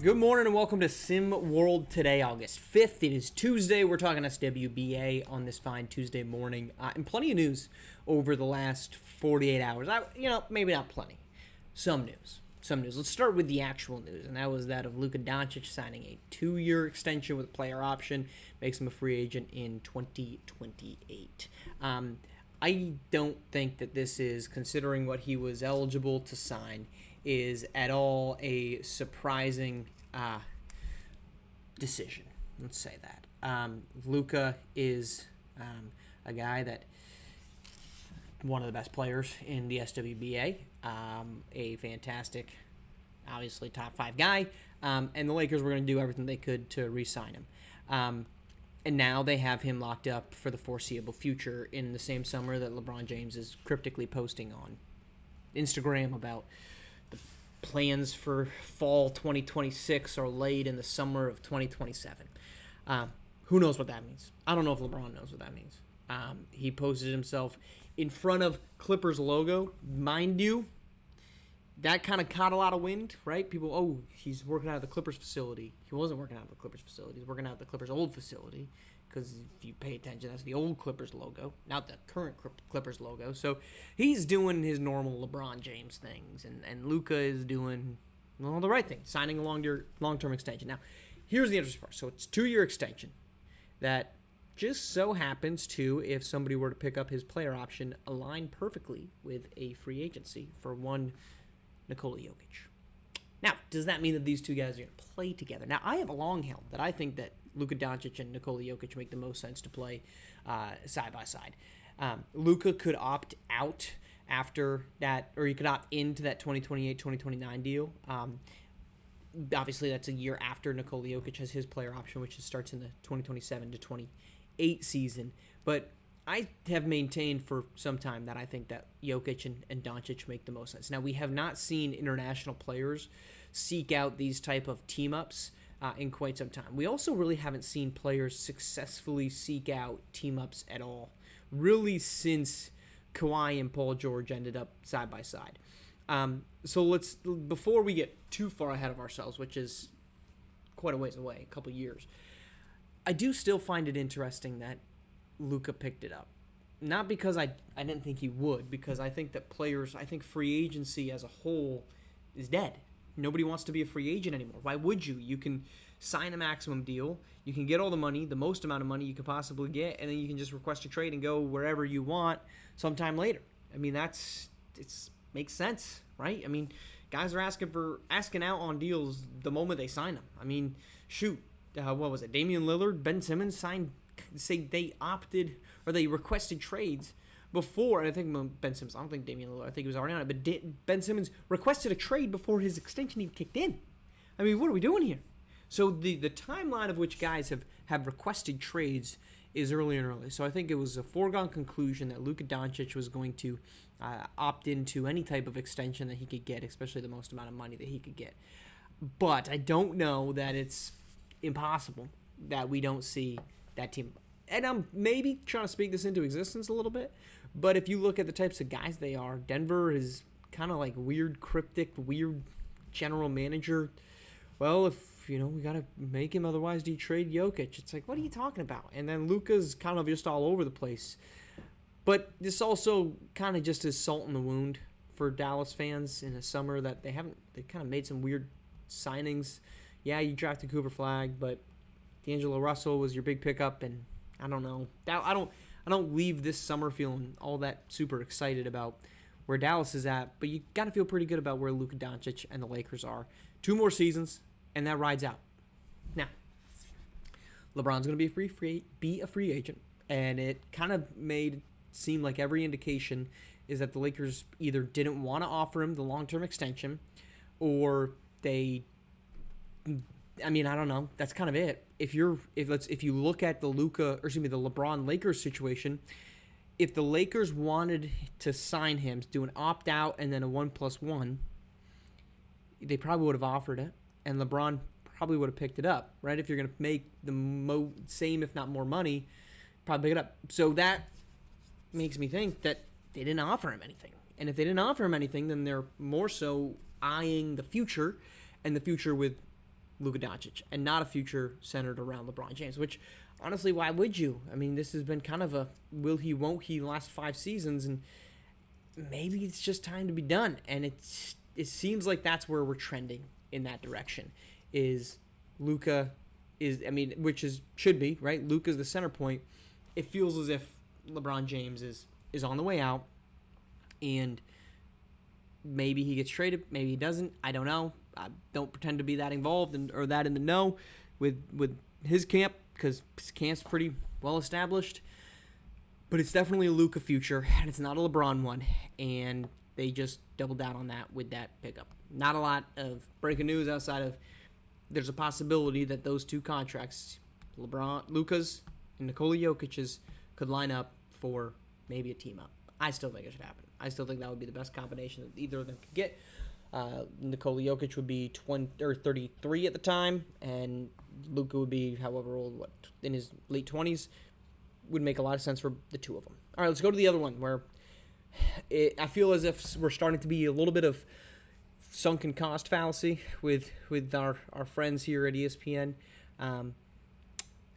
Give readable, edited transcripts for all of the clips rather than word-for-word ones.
Good morning and welcome to SimWorld today, August 5th. It is Tuesday. We're talking SWBA on this fine Tuesday morning. And plenty of news over the last 48 hours. Maybe not plenty. Some news. Let's start with the actual news, and that was that of Luka Doncic signing a 2-year extension with a player option. Makes him a free agent in 2028. I don't think that this is, considering what he was eligible to sign, is at all a surprising decision. Let's say that. Luka is a guy that one of the best players in the SWBA, a fantastic, obviously top 5 guy, and the Lakers were going to do everything they could to re-sign him. And now they have him locked up for the foreseeable future in the same summer that LeBron James is cryptically posting on Instagram about the plans for fall 2026 are laid in the summer of 2027. Who knows what that means? I don't know if LeBron knows what that means. He posted himself in front of Clippers logo. Mind you, that kind of caught a lot of wind, right? People, he's working out of the Clippers facility. He wasn't working out of the Clippers facility. He's working out of the Clippers old facility, because if you pay attention, that's the old Clippers logo, not the current Clippers logo. So he's doing his normal LeBron James things, and Luka is doing the right thing, signing a long-term extension. Now, here's the interesting part. So it's a 2-year extension that just so happens to, if somebody were to pick up his player option, align perfectly with a free agency for one Nikola Jokic. Now, does that mean that these two guys are going to play together? Now, I have a long held that I think that Luka Doncic and Nikola Jokic make the most sense to play side by side. Luka could opt out after that, or he could opt into that 2028-2029 deal. Obviously, that's a year after Nikola Jokic has his player option, which starts in the 2027 to 28 season. But I have maintained for some time that I think that Jokic and Doncic make the most sense. Now, we have not seen international players seek out these type of team-ups in quite some time. We also really haven't seen players successfully seek out team-ups at all, really since Kawhi and Paul George ended up side by side. So before we get too far ahead of ourselves, which is quite a ways away, a couple years, I do still find it interesting that Luka picked it up. Not because I didn't think he would, because I think that free agency as a whole is dead. Nobody wants to be a free agent anymore. Why would you? You can sign a maximum deal, you can get all the money, the most amount of money you could possibly get, and then you can just request a trade and go wherever you want sometime later. I mean, makes sense, right? I mean, guys are asking out on deals the moment they sign them. I mean, shoot, what was it? Damian Lillard, Ben Simmons signed. Say they opted or they requested trades before, and I think Ben Simmons, I don't think Damian Lillard, I think he was already on it, but Ben Simmons requested a trade before his extension even kicked in. I mean, what are we doing here? So the timeline of which guys have requested trades is earlier and earlier. So I think it was a foregone conclusion that Luka Doncic was going to opt into any type of extension that he could get, especially the most amount of money that he could get. But I don't know that it's impossible that we don't see that team. And I'm maybe trying to speak this into existence a little bit, but if you look at the types of guys they are, Denver is kind of like weird, cryptic, weird general manager. Well, if, we got to make him, otherwise do you trade Jokic? It's like, what are you talking about? And then Luka's kind of just all over the place. But this also kind of just is salt in the wound for Dallas fans in a summer that they kind of made some weird signings. Yeah, you drafted Cooper Flag, but D'Angelo Russell was your big pickup, and I don't know. I don't leave this summer feeling all that super excited about where Dallas is at, but you got to feel pretty good about where Luka Doncic and the Lakers are. 2 more seasons, and that rides out. Now, LeBron's going to be a free agent, and it kind of made seem like every indication is that the Lakers either didn't want to offer him the long-term extension, or they. I mean, I don't know. That's kind of it. If you look at the LeBron Lakers situation, if the Lakers wanted to sign him, do an opt out and then a 1+1, they probably would have offered it, and LeBron probably would have picked it up, right? If you're going to make the same, if not more money, probably pick it up. So that makes me think that they didn't offer him anything. And if they didn't offer him anything, then they're more so eyeing the future, and the future with Luka Doncic and not a future centered around LeBron James, which honestly, why would you? I mean, this has been kind of a will he, won't he last 5 seasons, and maybe it's just time to be done. And it seems like that's where we're trending in that direction. Is Luka which should be, right? Luka's the center point. It feels as if LeBron James is on the way out, and maybe he gets traded, maybe he doesn't. I don't know. I don't pretend to be that involved or that in the know with his camp, because his camp's pretty well established. But it's definitely a Luka future, and it's not a LeBron one. And they just doubled down on that with that pickup. Not a lot of breaking news outside of there's a possibility that those 2 contracts, Luka's and Nikola Jokic's, could line up for maybe a team up. I still think it should happen. I still think that would be the best combination that either of them could get. Nikola Jokic would be 33 at the time, and Luka would be however old, in his late 20s. Would make a lot of sense for the 2 of them. All right, let's go to the other one where I feel as if we're starting to be a little bit of sunken cost fallacy with our friends here at ESPN.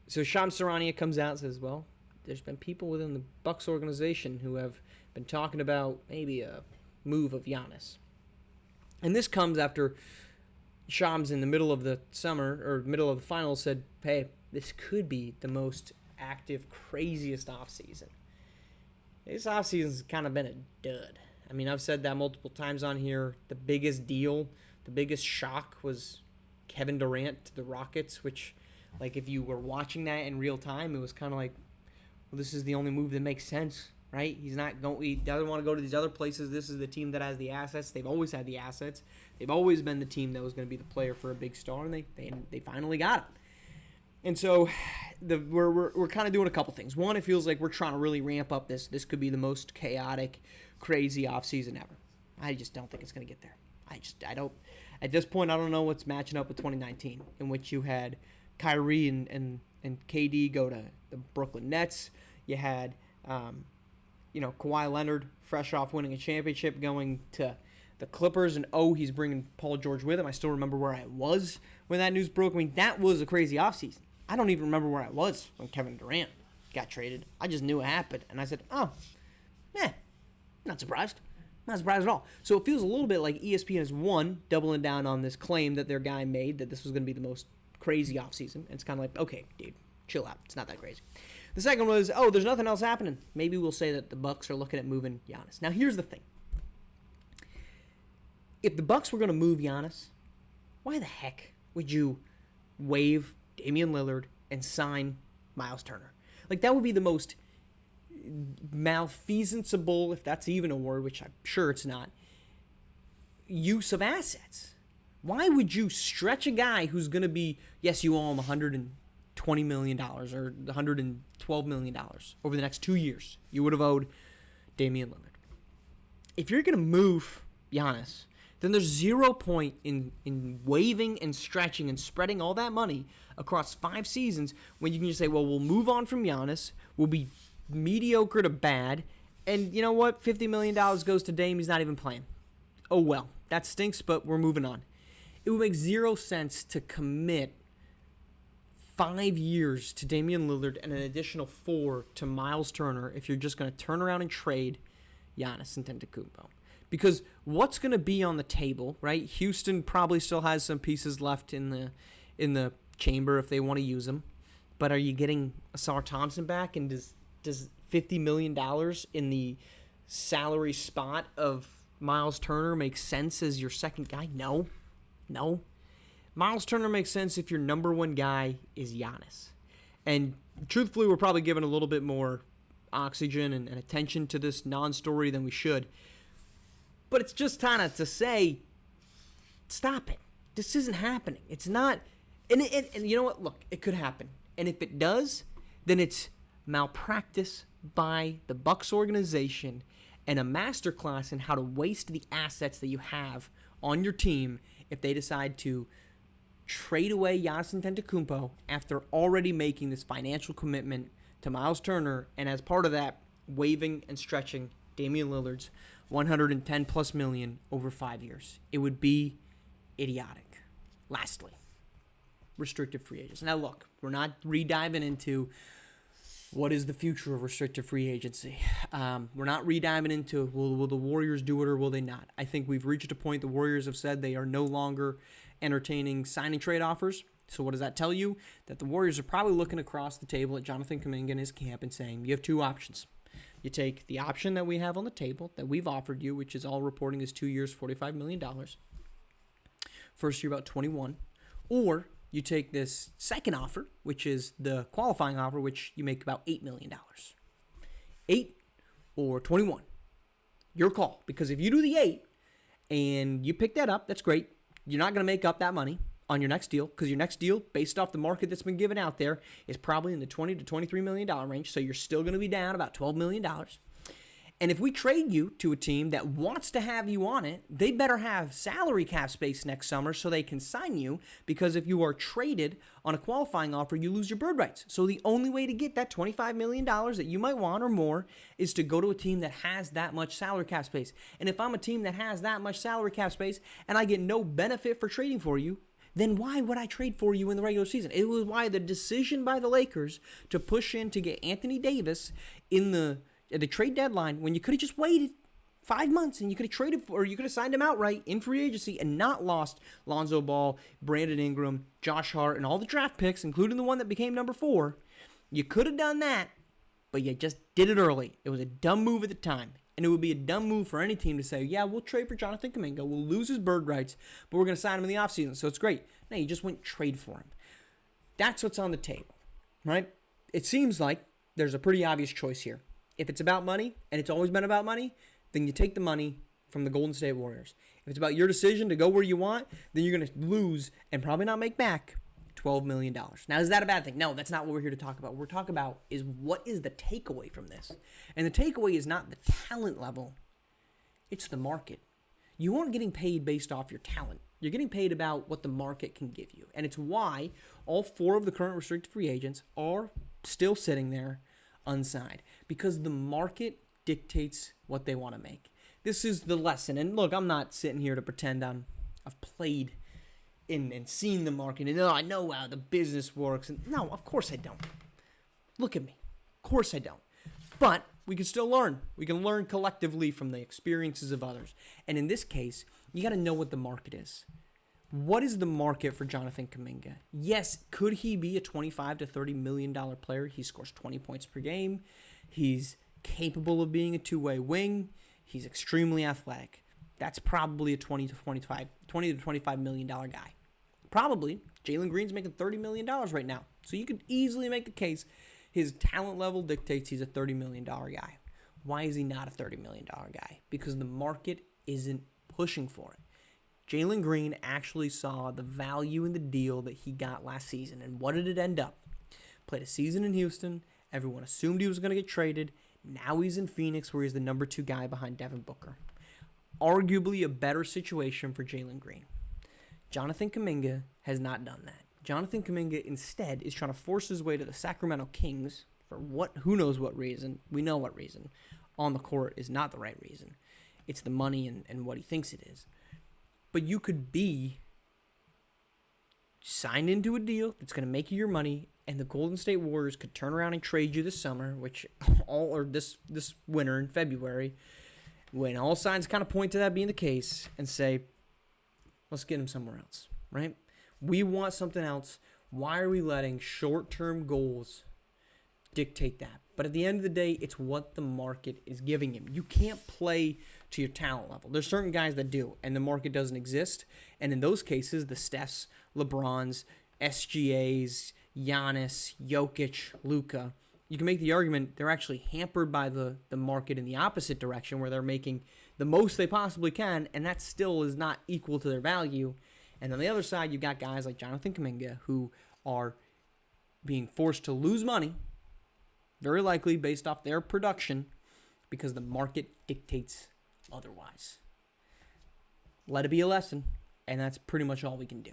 So Shams Charania comes out and says, well, there's been people within the Bucks organization who have been talking about maybe a move of Giannis. And this comes after Shams in the middle of the summer or middle of the finals said, hey, this could be the most active, craziest offseason. This offseason's kind of been a dud. I mean, I've said that multiple times on here. The biggest deal, the biggest shock was Kevin Durant to the Rockets, which, like, if you were watching that in real time, it was kind of like, well, this is the only move that makes sense, right? He doesn't want to go to these other places. This is the team that has the assets. They've always had the assets. They've always been the team that was going to be the player for a big star, and they finally got it. And so we're kind of doing a couple things. One, it feels like we're trying to really ramp up this. This could be the most chaotic, crazy offseason ever. I just don't think it's going to get there. I don't. At this point, I don't know what's matching up with 2019, in which you had Kyrie and KD go to the Brooklyn Nets. You had, Kawhi Leonard, fresh off winning a championship, going to the Clippers, and he's bringing Paul George with him. I still remember where I was when that news broke. I mean, that was a crazy offseason. I don't even remember where I was when Kevin Durant got traded. I just knew it happened, and I said, not surprised. Not surprised at all. So it feels a little bit like ESPN is, one, doubling down on this claim that their guy made that this was going to be the most crazy offseason. And it's kind of like, okay, dude, chill out. It's not that crazy. The second was, there's nothing else happening. Maybe we'll say that the Bucks are looking at moving Giannis. Now, here's the thing. If the Bucks were going to move Giannis, why the heck would you waive Damian Lillard and sign Miles Turner? Like, that would be the most malfeasanceable, if that's even a word, which I'm sure it's not, use of assets. Why would you stretch a guy who's going to be, yes, you owe him $120 million or $112 million over the next 2 years. You would have owed Damian Lillard. If you're going to move Giannis, then there's 0 point in waiving and stretching and spreading all that money across 5 seasons when you can just say, well, we'll move on from Giannis, we'll be mediocre to bad, and you know what? $50 million goes to Dame, he's not even playing. Oh, well, that stinks, but we're moving on. It would make 0 sense to commit 5 years to Damian Lillard and an additional 4 to Miles Turner if you're just going to turn around and trade Giannis Antetokounmpo. Because what's going to be on the table, right? Houston probably still has some pieces left in the chamber if they want to use them. But are you getting Asar Thompson back? And does $50 million in the salary spot of Miles Turner make sense as your second guy? No. Miles Turner makes sense if your number one guy is Giannis. And truthfully, we're probably giving a little bit more oxygen and attention to this non-story than we should. But it's just kind of to say, stop it. This isn't happening. It's not. And you know what? Look, it could happen. And if it does, then it's malpractice by the Bucks organization and a masterclass in how to waste the assets that you have on your team if they decide to trade away Giannis Antetokounmpo after already making this financial commitment to Miles Turner, and as part of that, waiving and stretching Damian Lillard's $110+ million over 5 years. It would be idiotic. Lastly, restricted free agents. Now, look, we're not re-diving into what is the future of restricted free agency. We're not re-diving into will the Warriors do it or will they not. I think we've reached a point the Warriors have said they are no longer entertaining signing trade offers. So what does that tell you? That the Warriors are probably looking across the table at Jonathan Kuminga and his camp and saying, you have two options. You take the option that we have on the table, that we've offered you, which is all reporting is 2 years, $45 million. First year about 21. Or you take this second offer, which is the qualifying offer, which you make about $8 million. 8 or 21. Your call. Because if you do the 8 and you pick that up, that's great. You're not going to make up that money on your next deal, because your next deal, based off the market that's been given out there, is probably in the $20 to $23 million range. So you're still going to be down about $12 million. And if we trade you to a team that wants to have you on it, they better have salary cap space next summer so they can sign you, because if you are traded on a qualifying offer, you lose your bird rights. So the only way to get that $25 million that you might want or more is to go to a team that has that much salary cap space. And if I'm a team that has that much salary cap space and I get no benefit for trading for you, then why would I trade for you in the regular season? It was why the decision by the Lakers to push in to get Anthony Davis in the trade deadline, when you could have just waited 5 months and you could have traded for, or you could have signed him outright in free agency and not lost Lonzo Ball, Brandon Ingram, Josh Hart, and all the draft picks, including the one that became number 4. You could have done that, but you just did it early. It was a dumb move at the time. And it would be a dumb move for any team to say, yeah, we'll trade for Jonathan Kuminga, we'll lose his bird rights, but we're going to sign him in the offseason, so it's great. No, you just went trade for him. That's what's on the table, right? It seems like there's a pretty obvious choice here. If it's about money, and it's always been about money, then you take the money from the Golden State Warriors. If it's about your decision to go where you want, then you're going to lose and probably not make back $12 million. Now, is that a bad thing? No, that's not what we're here to talk about. What we're talking about is what is the takeaway from this. And the takeaway is not the talent level. It's the market. You aren't getting paid based off your talent. You're getting paid about what the market can give you. And it's why all 4 of the current restricted free agents are still sitting there unsigned. Because the market dictates what they want to make. This is the lesson. And look, I'm not sitting here to pretend I've played and seen the market and I know how the business works. And no, of course I don't. Look at me. Of course I don't. But we can still learn. We can learn collectively from the experiences of others. And in this case, you got to know what the market is. What is the market for Jonathan Kuminga? Yes, could he be a $25 to $30 million player? He scores 20 points per game. He's capable of being a two-way wing. He's extremely athletic. That's probably a $20 to $25 million guy. Probably. Jalen Green's making $30 million right now. So you could easily make the case his talent level dictates he's a $30 million guy. Why is he not a $30 million guy? Because the market isn't pushing for it. Jalen Green actually saw the value in the deal that he got last season. And what did it end up? Played a season in Houston. Everyone assumed he was going to get traded. Now he's in Phoenix, where he's the number 2 guy behind Devin Booker. Arguably a better situation for Jalen Green. Jonathan Kuminga has not done that. Jonathan Kuminga instead is trying to force his way to the Sacramento Kings for who knows what reason. We know what reason. On the court is not the right reason. It's the money and what he thinks it is. But you could be signed into a deal that's going to make you your money, and the Golden State Warriors could turn around and trade you this summer, this winter in February, when all signs kind of point to that being the case, and say, let's get him somewhere else, right? We want something else. Why are we letting short-term goals dictate that? But at the end of the day, it's what the market is giving him. You can't play to your talent level. There's certain guys that do, and the market doesn't exist. And in those cases, the Stephs, LeBrons, SGAs, Giannis, Jokic, Luka, you can make the argument they're actually hampered by the market in the opposite direction, where they're making the most they possibly can, and that still is not equal to their value. And on the other side, you've got guys like Jonathan Kuminga who are being forced to lose money, very likely based off their production, because the market dictates otherwise. Let it be a lesson, and that's pretty much all we can do.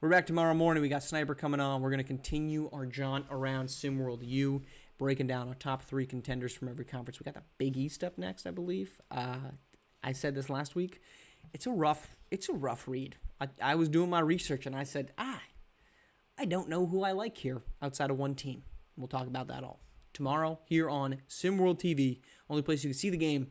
We're back tomorrow morning. We got Sniper coming on. We're going to continue our jaunt around SimWorld U, breaking down our top 3 contenders from every conference. We got the Big East up next, I believe. I said this last week. It's a rough read. I was doing my research, and I said, I don't know who I like here outside of one team. We'll talk about that all tomorrow here on SimWorld TV, only place you can see the game